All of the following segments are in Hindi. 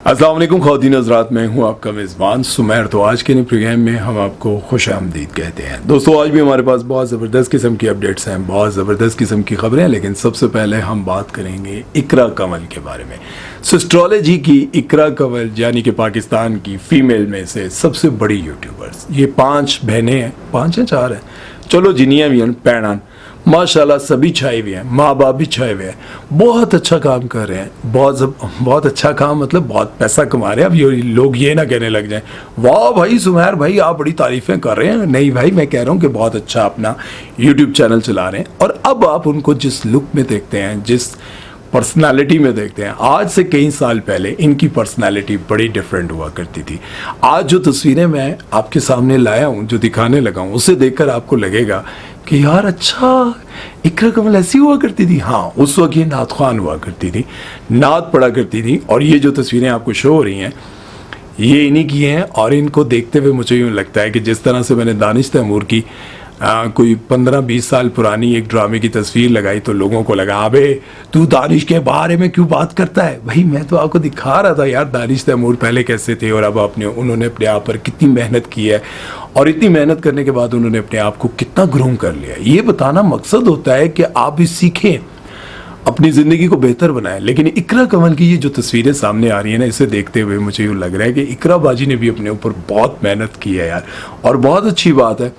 अस्सलाम वालेकुम ख़वातीन हज़रात, मैं हूं आपका मेज़बान सुमैर। तो आज के नए प्रोग्राम में हम आपको खुशामदीद कहते हैं। दोस्तों, आज भी हमारे पास बहुत ज़बरदस्त किस्म की अपडेट्स हैं, बहुत ज़बरदस्त किस्म की ख़बरें हैं। लेकिन सबसे पहले हम बात करेंगे इकरा कंवल के बारे में। एस्ट्रोलॉजी की इकरा कंवल यानी कि पाकिस्तान की फ़ीमेल में से सबसे बड़ी यूट्यूबर्स, ये 5 बहनें हैं, 5 हैं 4 हैं, चलो जिन्नियाँ भी हैं, पैणान माशाल्लाह सभी छाए हुए हैं, माँ बाप भी छाए हुए हैं, बहुत अच्छा काम कर रहे हैं, बहुत अच्छा काम, मतलब बहुत पैसा कमा रहे हैं। अब ये लोग ये ना कहने लग जाएं वाह भाई सुमैर भाई आप बड़ी तारीफ़ें कर रहे हैं। नहीं भाई, मैं कह रहा हूँ कि बहुत अच्छा अपना यूट्यूब चैनल चला रहे हैं। और अब आप उनको जिस लुक में देखते हैं, जिस पर्सनालिटी में देखते हैं, आज से कई साल पहले इनकी पर्सनालिटी बड़ी डिफरेंट हुआ करती थी। आज जो तस्वीरें मैं आपके सामने लाया हूँ, जो दिखाने लगा हूँ, उसे देखकर आपको लगेगा कि यार अच्छा इकरा कंवल ऐसी हुआ करती थी। हाँ, उस वक्त ये नात ख़्वान हुआ करती थी, नात पढ़ा करती थी। और ये जो तस्वीरें आपको शो हो रही हैं, ये इन्हीं की हैं। और इनको देखते हुए मुझे यूँ लगता है कि जिस तरह से मैंने दानिश तैमूर की कोई 15-20 साल पुरानी एक ड्रामे की तस्वीर लगाई तो लोगों को लगा अबे तू दानिश के बारे में क्यों बात करता है। भाई मैं तो आपको दिखा रहा था यार दानिश तैमूर पहले कैसे थे और अब उन्होंने अपने आप पर कितनी मेहनत की है, और इतनी मेहनत करने के बाद उन्होंने अपने आप को कितना ग्रूम कर लिया। ये बताना मकसद होता है कि आप भी सीखें, अपनी ज़िंदगी को बेहतर बनाएं। लेकिन इकरा कंवल की ये जो तस्वीरें सामने आ रही है ना, इसे देखते हुए मुझे यूँ लग रहा है कि इकरा बाजी ने भी अपने ऊपर बहुत मेहनत की है यार, और बहुत अच्छी बात है।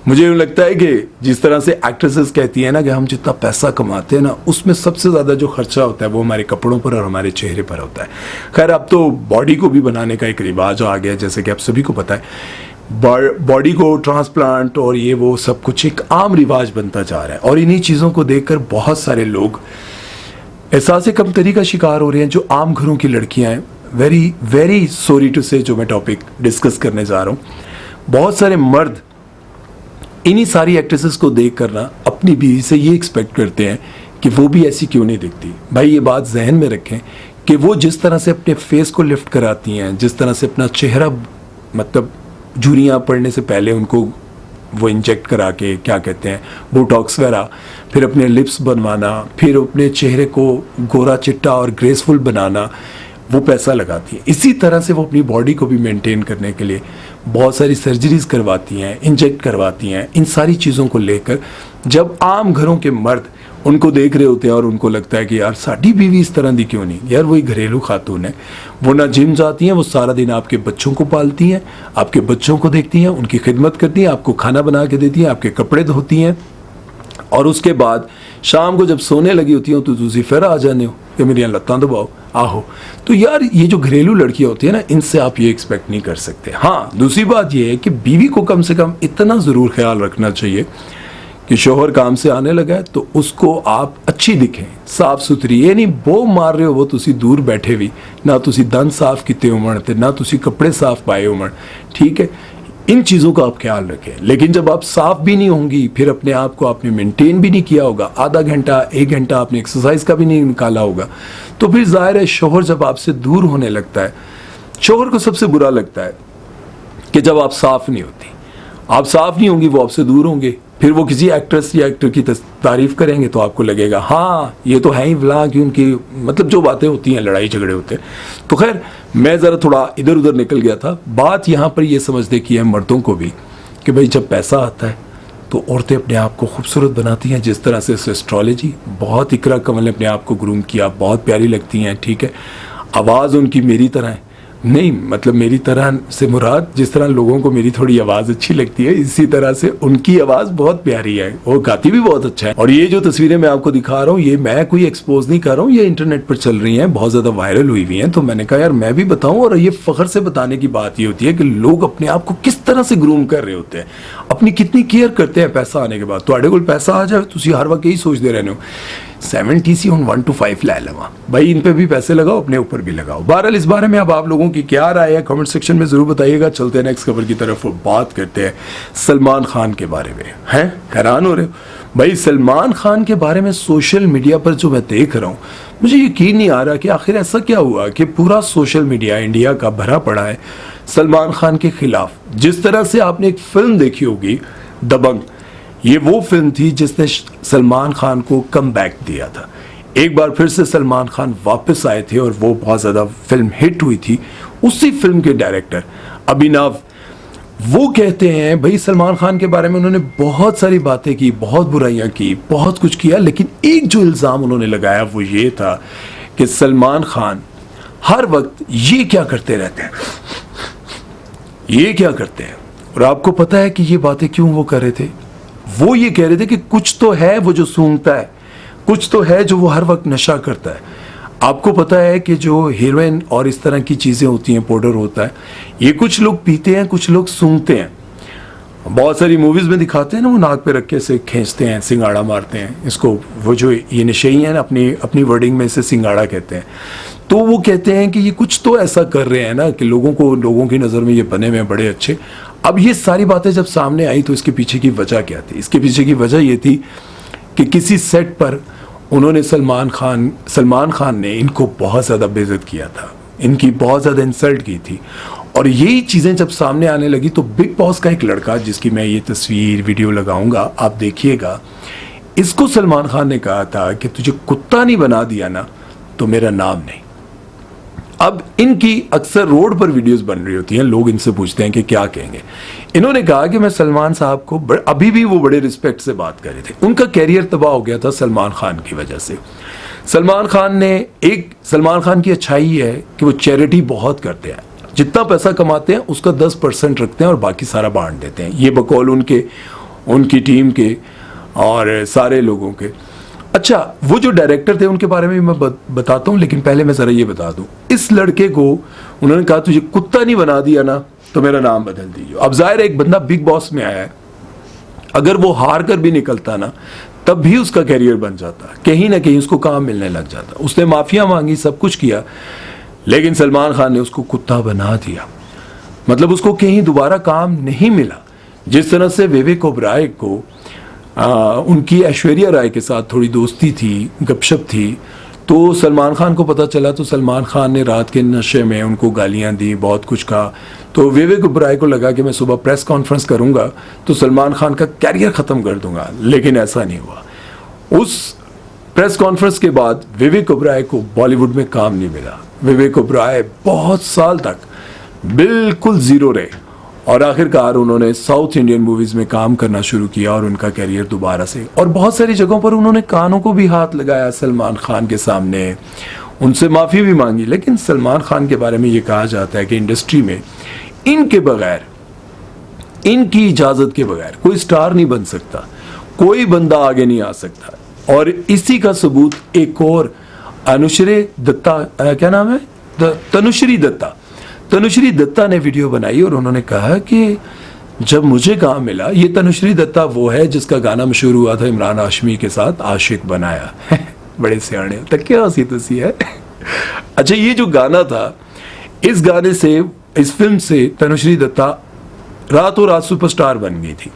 मुझे यूँ लगता है कि जिस तरह से एक्ट्रेसेस कहती हैं ना कि हम जितना पैसा कमाते हैं ना, उसमें सबसे ज़्यादा जो खर्चा होता है वो हमारे कपड़ों पर और हमारे चेहरे पर होता है। खैर, अब तो बॉडी को भी बनाने का एक रिवाज आ गया, जैसे कि आप सभी को पता है। बॉडी को ट्रांसप्लांट और ये वो सब कुछ एक आम रिवाज बनता जा रहा है। और इन्हीं चीज़ों को देखकर बहुत सारे लोग एहसास कमतरी का शिकार हो रहे हैं। जो आम घरों की लड़कियां हैं, वेरी वेरी सॉरी टू से जो मैं टॉपिक डिस्कस करने जा रहा हूँ, बहुत सारे मर्द इन्हीं सारी एक्ट्रेसेस को देख कर ना अपनी बीवी से ये एक्सपेक्ट करते हैं कि वो भी ऐसी क्यों नहीं दिखती। भाई ये बात जहन में रखें कि वो जिस तरह से अपने फेस को लिफ्ट कराती हैं, जिस तरह से अपना चेहरा, मतलब झुर्रियाँ पड़ने से पहले उनको वो इंजेक्ट करा के, क्या कहते हैं, बोटॉक्स वगैरह, फिर अपने लिप्स बनवाना, फिर अपने चेहरे को गोरा चिट्टा और ग्रेसफुल बनाना, वो पैसा लगाती है। इसी तरह से वो अपनी बॉडी को भी मेंटेन करने के लिए बहुत सारी सर्जरीज करवाती हैं, इंजेक्ट करवाती हैं। इन सारी चीज़ों को लेकर जब आम घरों के मर्द उनको देख रहे होते हैं और उनको लगता है कि यार साड़ी बीवी इस तरह दी क्यों नहीं। यार वही घरेलू खातून है, वो ना जिम जाती हैं, वो सारा दिन आपके बच्चों को पालती हैं, आपके बच्चों को देखती हैं, उनकी खिदमत करती हैं, आपको खाना बना के देती हैं, आपके कपड़े धोती हैं, और उसके बाद शाम को जब सोने लगी होती हो तो तुझे फिर आ जाने हो कि मेरी यहाँ लत्तां दबाओ आहो। तो यार ये जो घरेलू लड़कियाँ होती है ना, इनसे आप ये एक्सपेक्ट नहीं कर सकते। हाँ, दूसरी बात ये है कि बीवी को कम से कम इतना ज़रूर ख्याल रखना चाहिए कि शोहर काम से आने लगा है तो उसको आप अच्छी दिखें, साफ सुथरी। ये नहीं बो मार रहे हो वो तुसी दूर बैठे भी ना, तुसी दंद साफ किते उमड़ ना तुसी कपड़े साफ पाए उमड़, ठीक है। इन चीज़ों का आप ख्याल रखें। लेकिन जब आप साफ भी नहीं होंगी, फिर अपने आप को आपने मेंटेन भी नहीं किया होगा, आधा घंटा 1 घंटा आपने एक्सरसाइज का भी नहीं निकाला होगा, तो फिर जाहिर है शोहर जब आपसे दूर होने लगता है, शोहर को सबसे बुरा लगता है कि जब आप साफ नहीं होती, आप साफ नहीं होंगी, वो आपसे दूर होंगे। फिर वो किसी एक्ट्रेस या एक्टर की तारीफ करेंगे तो आपको लगेगा हाँ ये तो है ही व्ला की, उनकी मतलब जो बातें होती हैं, लड़ाई झगड़े होते हैं। तो खैर, मैं ज़रा थोड़ा इधर उधर निकल गया था। बात यहाँ पर ये समझने की है मर्दों को भी कि भाई जब पैसा आता है तो औरतें अपने आप को खूबसूरत बनाती हैं। जिस तरह से एस्ट्रोलॉजी बहुत इकरा कंवल ने अपने आप को ग्रूम किया, बहुत प्यारी लगती हैं, ठीक है। आवाज़ उनकी मेरी तरह है, नहीं मतलब मेरी तरह से मुराद जिस तरह लोगों को मेरी थोड़ी आवाज़ अच्छी लगती है, इसी तरह से उनकी आवाज़ बहुत प्यारी है, वो गाती भी बहुत अच्छा है। और ये जो तस्वीरें मैं आपको दिखा रहा हूँ, ये मैं कोई एक्सपोज नहीं कर रहा हूँ, ये इंटरनेट पर चल रही हैं, बहुत ज़्यादा वायरल हुई हुई हैं। तो मैंने कहा यार मैं भी बताऊँ। और ये फ़ख्र से बताने की बात ये होती है कि लोग अपने आप को किस तरह से ग्रूम कर रहे होते हैं, अपनी कितनी केयर करते हैं पैसा आने के बाद। तो को पैसा आ जाए तुम हर वक्त यही सोचते रहने हो 70 हूँ 1 to 5 लै लवा भाई, इन पे भी पैसे लगाओ, अपने ऊपर भी लगाओ। बहरहाल इस बारे में अब आप लोगों की क्या राय है कमेंट सेक्शन में ज़रूर बताइएगा। चलते हैं नेक्स्ट खबर की तरफ, बात करते हैं सलमान खान के बारे में। हैं हैरान हो रहे हो भाई, सलमान खान के बारे में सोशल मीडिया पर जो मैं देख रहा हूँ, मुझे यकीन नहीं आ रहा कि आखिर ऐसा क्या हुआ कि पूरा सोशल मीडिया इंडिया का भरा पड़ा है सलमान खान के खिलाफ। जिस तरह से आपने एक फिल्म देखी होगी दबंग, ये वो फिल्म थी जिसने सलमान खान को कम बैक दिया था। एक बार फिर से सलमान खान वापस आए थे और वो बहुत ज़्यादा फिल्म हिट हुई थी। उसी फिल्म के डायरेक्टर अभिनव, वो कहते हैं भाई सलमान खान के बारे में उन्होंने बहुत सारी बातें की, बहुत बुराइयां की, बहुत कुछ किया, लेकिन एक जो इल्ज़ाम उन्होंने लगाया वो ये था कि सलमान खान हर वक्त ये क्या करते रहते हैं, ये क्या करते हैं। और आपको पता है कि ये बातें क्यों वो कर रहे थे? वो ये कह रहे थे कि कुछ तो है वो जो सूंघता है, कुछ तो है जो वो हर वक्त नशा करता है। आपको पता है कि जो हीरोइन और इस तरह की चीज़ें होती हैं, पाउडर होता है, ये कुछ लोग पीते हैं, कुछ लोग सूंघते हैं। बहुत सारी मूवीज़ में दिखाते हैं ना, वो नाक पे रख के से खींचते हैं, सिंगाड़ा मारते हैं इसको। वो जो ये नशेई हैं ना, अपनी वर्डिंग में इसे सिंगाड़ा कहते हैं। तो वो कहते हैं कि ये कुछ तो ऐसा कर रहे हैं ना कि लोगों की नज़र में ये बने हुए हैं बड़े अच्छे। अब ये सारी बातें जब सामने आई तो इसके पीछे की वजह क्या थी? इसके पीछे की वजह ये थी कि किसी सेट पर उन्होंने सलमान खान ने इनको बहुत ज़्यादा बेइज्जत किया था, इनकी बहुत ज़्यादा इंसल्ट की थी। और यही चीज़ें जब सामने आने लगी तो बिग बॉस का एक लड़का, जिसकी मैं ये तस्वीर वीडियो लगाऊंगा, आप देखिएगा, इसको सलमान खान ने कहा था कि तुझे कुत्ता नहीं बना दिया ना तो मेरा नाम नहीं। अब इनकी अक्सर रोड पर वीडियोस बन रही होती हैं, लोग इनसे पूछते हैं कि क्या कहेंगे। इन्होंने कहा कि मैं सलमान साहब को अभी भी वो बड़े रिस्पेक्ट से बात कर रहे थे। उनका कैरियर तबाह हो गया था सलमान खान की वजह से। सलमान खान की अच्छाई है कि वो चैरिटी बहुत करते हैं, जितना पैसा कमाते हैं उसका 10% रखते हैं और बाकी सारा बांट देते हैं। ये बकौल उनकी टीम के और सारे लोगों के। अच्छा, वो जो डायरेक्टर थे उनके बारे में मैं बताता हूँ, लेकिन पहले मैं ज़रा ये बता दूँ, इस लड़के को उन्होंने कहा तुझे कुत्ता नहीं बना दिया ना तो मेरा नाम बदल दीजिए। अब जाहिर है एक बंदा बिग बॉस में आया है, अगर वो हार कर भी निकलता ना तब भी उसका कैरियर बन जाता, कहीं ना कहीं उसको काम मिलने लग जाता। उसने माफिया मांगी, सब कुछ किया, लेकिन सलमान खान ने उसको कुत्ता बना दिया। मतलब उसको कहीं दोबारा काम नहीं मिला। जिस तरह से विवेक ओबराय को उनकी ऐश्वर्या राय के साथ थोड़ी दोस्ती थी, गपशप थी, तो सलमान खान को पता चला तो सलमान खान ने रात के नशे में उनको गालियां दी, बहुत कुछ कहा। तो विवेक ओबराय को लगा कि मैं सुबह प्रेस कॉन्फ्रेंस करूंगा तो सलमान खान का कैरियर ख़त्म कर दूंगा, लेकिन ऐसा नहीं हुआ। उस प्रेस कॉन्फ्रेंस के बाद विवेक ओबराय को बॉलीवुड में काम नहीं मिला। विवेक ओबराय बहुत साल तक बिल्कुल ज़ीरो रहे और आखिरकार उन्होंने साउथ इंडियन मूवीज़ में काम करना शुरू किया और उनका कैरियर दोबारा से, और बहुत सारी जगहों पर उन्होंने कानों को भी हाथ लगाया सलमान खान के सामने, उनसे माफ़ी भी मांगी। लेकिन सलमान खान के बारे में ये कहा जाता है कि इंडस्ट्री में इनके बगैर, इनकी इजाज़त के बगैर कोई स्टार नहीं बन सकता, कोई बंदा आगे नहीं आ सकता। और इसी का सबूत एक और अनुश्री दत्ता, क्या नाम है, तनुश्री दत्ता ने वीडियो बनाई और उन्होंने कहा कि जब मुझे काम मिला, ये तनुश्री दत्ता वो है जिसका गाना मशहूर हुआ था इमरान हाशमी के साथ, आशिक बनाया। बड़े सियाने तक क्या हंसी तुसी है। अच्छा, ये जो गाना था, इस गाने से, इस फिल्म से तनुश्री दत्ता रातों रात सुपरस्टार बन गई थी।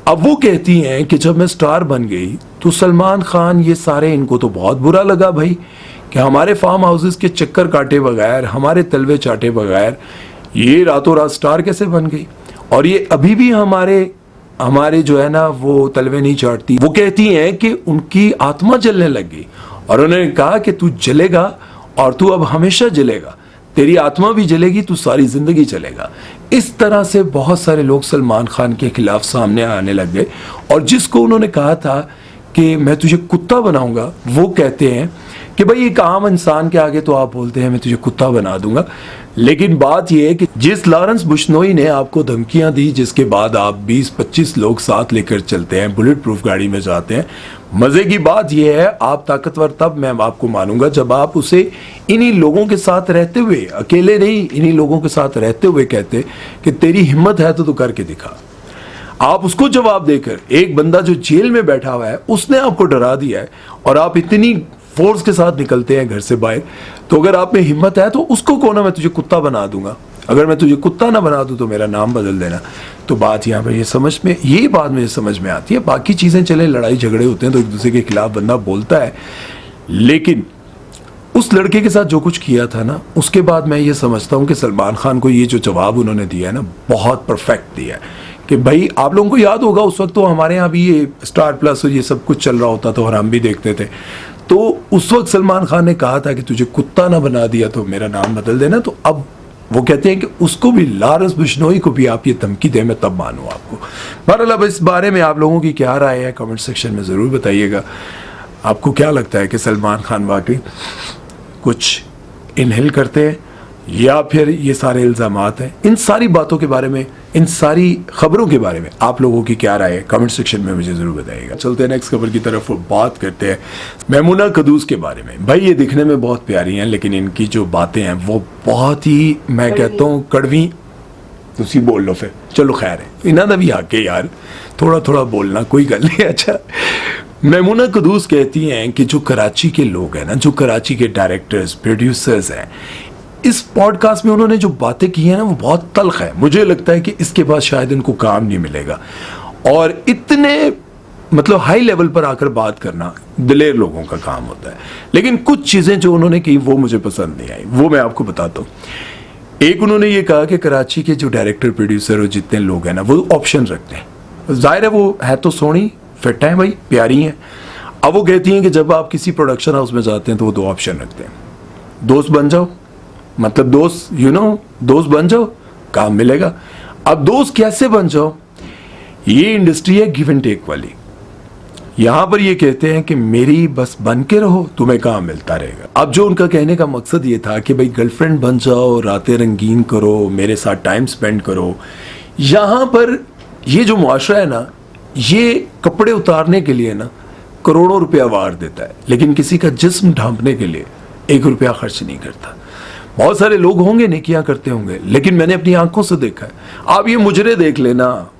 अब वो कहती हैं कि जब मैं स्टार बन गई तो सलमान खान, ये सारे, इनको तो बहुत बुरा लगा भाई कि हमारे फार्म हाउसेस के चक्कर काटे बगैर, हमारे तलवे चाटे बगैर ये रातों रात स्टार कैसे बन गई, और ये अभी भी हमारे जो है ना वो तलवे नहीं चाटती। वो कहती हैं कि उनकी आत्मा जलने लग गई और उन्होंने कहा कि तू जलेगा और तू अब हमेशा जलेगा, तेरी आत्मा भी जलेगी, तू सारी जिंदगी चलेगा। इस तरह से बहुत सारे लोग सलमान खान के खिलाफ सामने आने लग गए। और जिसको उन्होंने कहा था कि मैं तुझे कुत्ता बनाऊंगा, वो कहते हैं कि भाई एक आम इंसान के आगे तो आप बोलते हैं मैं तुझे कुत्ता बना दूंगा, लेकिन बात यह है कि जिस लॉरेंस बुशनोई ने आपको धमकियां दी, जिसके बाद आप 20-25 लोग साथ लेकर चलते हैं, बुलेट प्रूफ गाड़ी में जाते हैं, मजे की बात यह है आप ताकतवर तब मैं आपको मानूंगा जब आप उसे इन्हीं लोगों के साथ रहते हुए, अकेले नहीं, इन्हीं लोगों के साथ रहते हुए कहते कि तेरी हिम्मत है तो तू करके दिखा। आप उसको जवाब देकर, एक बंदा जो जेल में बैठा हुआ है उसने आपको डरा दिया है और आप इतनी फोर्स के साथ निकलते हैं घर से बाहर, तो अगर आप में हिम्मत है तो उसको कहो ना मैं तुझे कुत्ता बना दूंगा, अगर मैं तुझे कुत्ता ना बना दूं तो मेरा नाम बदल देना। तो बात यहाँ पर ये बात मुझे समझ में आती है। बाकी चीज़ें चले, लड़ाई झगड़े होते हैं तो एक दूसरे के खिलाफ बंदा बोलता है, लेकिन उस लड़के के साथ जो कुछ किया था ना, उसके बाद मैं ये समझता हूँ कि सलमान खान को ये जो जवाब उन्होंने दिया है ना, बहुत परफेक्ट दिया है। कि भाई आप लोगों को याद होगा उस वक्त तो हमारे यहाँ भी ये स्टार प्लस और ये सब कुछ चल रहा होता था और हम भी देखते थे, तो उस वक्त सलमान खान ने कहा था कि तुझे कुत्ता ना बना दिया तो मेरा नाम बदल देना, तो अब वो कहते हैं कि उसको भी, लारस बिश्नोई को भी आप ये धमकी दें, मैं तब मानूँ आपको। बहरहाल अब इस बारे में आप लोगों की क्या राय है कमेंट सेक्शन में ज़रूर बताइएगा। आपको क्या लगता है कि सलमान खान वाकई कुछ इनहेल करते हैं या फिर ये सारे इल्ज़ामात हैं? इन सारी बातों के बारे में, इन सारी खबरों के बारे में आप लोगों की क्या राय है कमेंट सेक्शन में मुझे ज़रूर बताइएगा। चलते हैं नेक्स्ट खबर की तरफ, बात करते हैं मेमुना कदूस के बारे में। भाई ये दिखने में बहुत प्यारी हैं लेकिन इनकी जो बातें हैं वो बहुत ही, मैं कहता हूँ कड़वी। तुसी बोल लो फिर, चलो खैर है, इन्हों का भी हक है यार, थोड़ा थोड़ा बोलना, कोई गल नहीं। अच्छा, मेमुना कदूस कहती हैं कि जो कराची के लोग हैं ना, जो कराची के डायरेक्टर्स प्रोड्यूसर्स हैं, इस पॉडकास्ट में उन्होंने जो बातें की हैं ना वो बहुत तल्ख है। मुझे लगता है कि इसके बाद शायद इनको काम नहीं मिलेगा, और इतने मतलब हाई लेवल पर आकर बात करना दिलेर लोगों का काम होता है। लेकिन कुछ चीज़ें जो उन्होंने की वो मुझे पसंद नहीं आई, वो मैं आपको बताता हूँ। एक, उन्होंने ये कहा कि कराची के जो डायरेक्टर प्रोड्यूसर और जितने लोग हैं ना वो ऑप्शन रखते हैं। जाहिर है वो है तो सोनी फिट है भाई, प्यारी हैं। अब वो कहती हैं कि जब आप किसी प्रोडक्शन हाउस में जाते हैं तो वो दो ऑप्शन रखते हैं, दोस्त बन जाओ, मतलब दोस्त दोस्त बन जाओ, काम मिलेगा। अब दोस्त कैसे बन जाओ? ये इंडस्ट्री है गिव एंड टेक वाली। यहां पर ये कहते हैं कि मेरी बस बन के रहो, तुम्हें काम मिलता रहेगा। अब जो उनका कहने का मकसद ये था कि भाई गर्लफ्रेंड बन जाओ, रातें रंगीन करो, मेरे साथ टाइम स्पेंड करो। यहां पर ये जो मुआशरा है ना, ये कपड़े उतारने के लिए ना करोड़ों रुपया वार देता है, लेकिन किसी का जिस्म ढांपने के लिए 1 रुपया खर्च नहीं करता। बहुत सारे लोग होंगे नेकियां करते होंगे, लेकिन मैंने अपनी आंखों से देखा है। आप ये मुजरे देख लेना,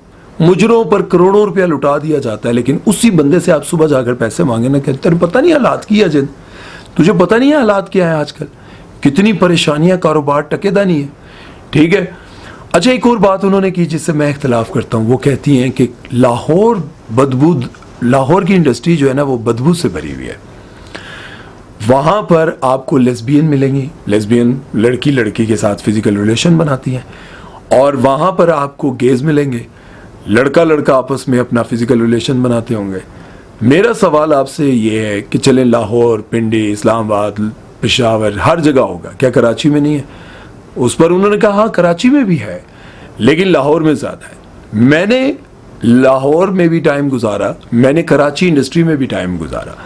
मुजरों पर करोड़ों रुपया लुटा दिया जाता है, लेकिन उसी बंदे से आप सुबह जाकर पैसे मांगे ना, कहते तेरे पता नहीं हालात की है जिन, तुझे पता नहीं है हालात क्या है आजकल, कितनी परेशानियां, कारोबार टकेदा नहीं है। ठीक है। अच्छा, एक और बात उन्होंने की जिससे मैं इख्तलाफ करता हूँ। वो कहती हैं कि लाहौर की इंडस्ट्री जो है ना वो बदबू से भरी हुई है। वहाँ पर आपको लेस्बियन मिलेंगी, लेस्बियन लड़की के साथ फिजिकल रिलेशन बनाती हैं, और वहाँ पर आपको गेज मिलेंगे, लड़का आपस में अपना फिजिकल रिलेशन बनाते होंगे। मेरा सवाल आपसे ये है कि चलें लाहौर, पिंडी, इस्लामाबाद, पेशावर, हर जगह होगा, क्या कराची में नहीं है? उस पर उन्होंने कहा हाँ कराची में भी है, लेकिन लाहौर में ज़्यादा है। मैंने लाहौर में भी टाइम गुजारा, मैंने कराची इंडस्ट्री में भी टाइम गुजारा।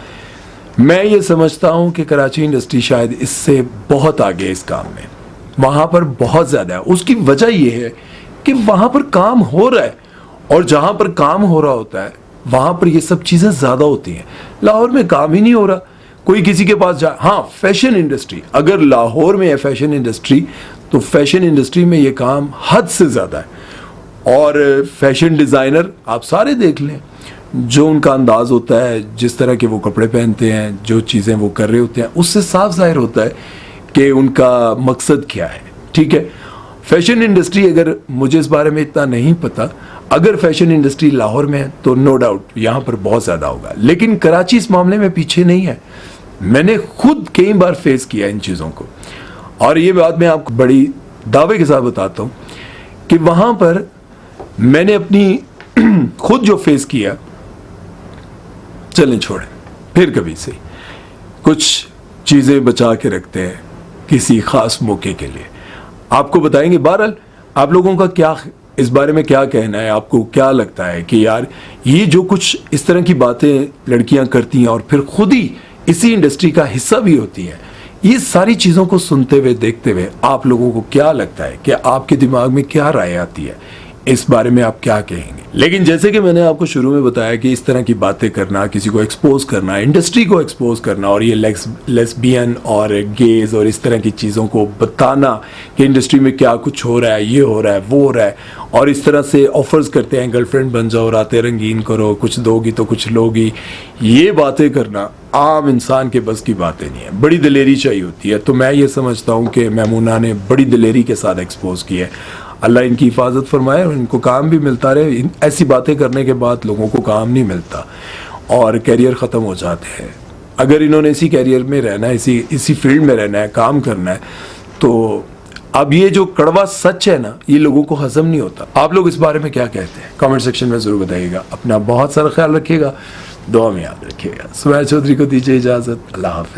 मैं ये समझता हूँ कि कराची इंडस्ट्री शायद इससे बहुत आगे है इस काम में, वहाँ पर बहुत ज़्यादा है। उसकी वजह ये है कि वहाँ पर काम हो रहा है, और जहाँ पर काम हो रहा होता है वहाँ पर ये सब चीज़ें ज़्यादा होती हैं। लाहौर में काम ही नहीं हो रहा, कोई किसी के पास जा। हाँ, फैशन इंडस्ट्री, अगर लाहौर में है फैशन इंडस्ट्री, तो फैशन इंडस्ट्री में ये काम हद से ज़्यादा है। और फैशन डिज़ाइनर आप सारे देख लें, जो उनका अंदाज़ होता है, जिस तरह के वो कपड़े पहनते हैं, जो चीज़ें वो कर रहे होते हैं, उससे साफ जाहिर होता है कि उनका मकसद क्या है। ठीक है। फैशन इंडस्ट्री, अगर मुझे इस बारे में इतना नहीं पता, अगर फैशन इंडस्ट्री लाहौर में है तो नो डाउट यहाँ पर बहुत ज़्यादा होगा, लेकिन कराची इस मामले में पीछे नहीं है। मैंने खुद कई बार फेस किया इन चीज़ों को, और ये बात मैं आपको बड़ी दावे के साथ बताता हूँ कि वहाँ पर मैंने अपनी खुद जो फेस किया, चलें छोड़ें, फिर कभी से कुछ चीज़ें बचा के रखते हैं किसी ख़ास मौके के लिए, आपको बताएंगे। बहरहाल आप लोगों का क्या इस बारे में क्या कहना है? आपको क्या लगता है कि यार ये जो कुछ इस तरह की बातें लड़कियां करती हैं और फिर खुद ही इसी इंडस्ट्री का हिस्सा भी होती हैं, ये सारी चीज़ों को सुनते हुए, देखते हुए आप लोगों को क्या लगता है कि आपके दिमाग में क्या राय आती है? इस बारे में आप क्या कहेंगे? लेकिन जैसे कि मैंने आपको शुरू में बताया कि इस तरह की बातें करना, किसी को एक्सपोज करना, इंडस्ट्री को एक्सपोज करना, और ये लेस्बियन और गेज और इस तरह की चीज़ों को बताना कि इंडस्ट्री में क्या कुछ हो रहा है, ये हो रहा है, वो हो रहा है, और इस तरह से ऑफर्स करते हैं गर्लफ्रेंड बन जाओ, रातें रंगीन करो, कुछ दोगी तो कुछ लोगी, ये बातें करना आम इंसान के बस की बातें नहीं है, बड़ी दिलेरी चाहिए होती है। तो मैं ये समझता हूँ कि मेमुना ने बड़ी दिलेरी के साथ एक्सपोज किया है। अल्लाह इनकी हिफाजत फरमाए और इनको काम भी मिलता रहे। ऐसी बातें करने के बाद लोगों को काम नहीं मिलता और कैरियर ख़त्म हो जाते हैं। अगर इन्होंने इसी कैरियर में रहना है, इसी फील्ड में रहना है, काम करना है, तो अब ये जो कड़वा सच है ना, ये लोगों को हजम नहीं होता। आप लोग इस बारे में क्या कहते हैं? कमेंट सेक्शन में ज़रूर बताइएगा। अपना बहुत सारा ख्याल रखिएगा। दुआ में याद रखिएगा। सुमैर चौधरी को दीजिए इजाज़त। अल्लाह हाफ़िज़।